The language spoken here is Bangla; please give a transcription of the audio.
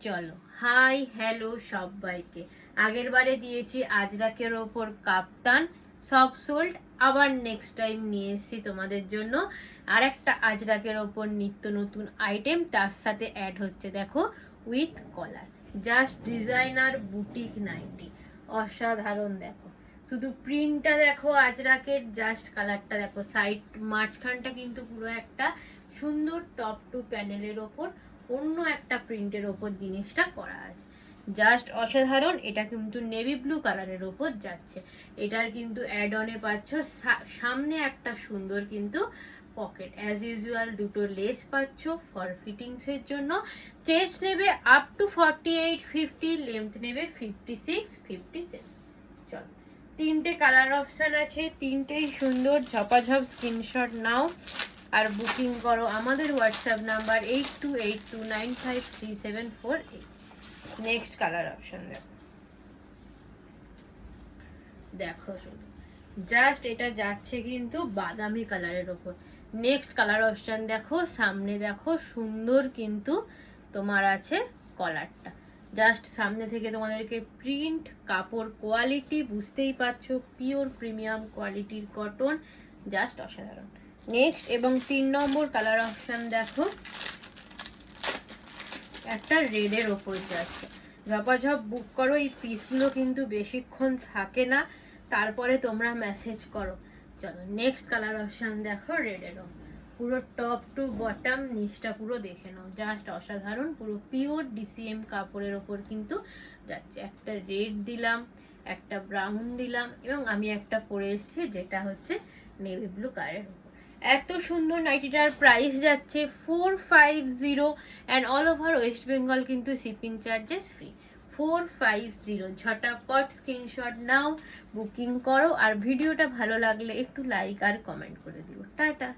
চলো হাই হ্যালো সবাইকে। আগের বারে দিয়েছি আজরাকের ওপর কাপ্তান সব সোল্ড, আবার নেক্সট টাইম নিয়ে এসেছি তোমাদের জন্য আর একটা আজরাকের ওপর নিত্য নতুন আইটেম, তার সাথে অ্যাড হচ্ছে দেখো with collar. Just designer boutique nightie, অসাধারণ। দেখো শুধু প্রিন্টটা দেখো আজরাকের, জাস্ট কালারটা দেখো, সাইড মাঝখানটা কিন্তু পুরো একটা সুন্দর টপ টু প্যানেলের ওপর অন্য একটা প্রিন্টের ওপর জিনিসটা করা আছে, জাস্ট অসাধারণ। এটা কিন্তু নেভি ব্লু কালারের ওপর যাচ্ছে। এটার কিন্তু অ্যাড অনে পাচ্ছ সামনে একটা সুন্দর কিন্তু পকেট, অ্যাজ ইউজুয়াল দুটো লেস পাচ্ছ ফর ফিটিংস এর জন্য। চেস্ট নেবে আপ টু 48-50, লেন্থ নেবে 56-57। চল, তিনটে কালার অপশন আছে, তিনটেই সুন্দর। ঝপাঝপ স্ক্রিনশট নাও আর বুকিং করো আমাদের WhatsApp number 8282953748। Next colour option দেখো, দেখো শুধু জাস্ট এটা যাচ্ছে কিন্তু বাদামি কালারের ওপর। নেক্সট কালার অপশন দেখো, সামনে দেখো সুন্দর কিন্তু তোমার আছে কলারটা। জাস্ট সামনে থেকে তোমাদেরকে প্রিন্ট, কাপড় কোয়ালিটি বুঝতেই পারছো, পিওর প্রিমিয়াম কোয়ালিটির কটন, জাস্ট অসাধারণ। নেক্সট এবং 3 নম্বর কালার অপশন দেখো, একটা রেডের ওপর যাচ্ছে। ঝপাঝপ বুক করো, এই পিসগুলো কিন্তু বেশিক্ষণ থাকে না, তারপরে তোমরা মেসেজ করো। চলো নেক্সট কালার অপশন দেখো, রেডের ওপর পুরো টপ টু বটম নিচটা পুরো দেখে নাও, জাস্ট অসাধারণ। পুরো পিওর ডিসিএম কাপড়ের ওপর কিন্তু যাচ্ছে। একটা রেড দিলাম, একটা ব্রাউন দিলাম, এবং আমি একটা পরে এসেছি যেটা হচ্ছে নেভি ব্লু কালারের ওপর। এত সুন্দর নাইটিটার প্রাইস যাচ্ছে 450, and all over West Bengal কিন্তু শিপিং চার্জেস ফ্রি। 450, ঝটাপট স্ক্রিনশট নাও, বুকিং করো। আর ভিডিওটা ভালো লাগলে একটু লাইক আর কমেন্ট করে দিও। টাটা।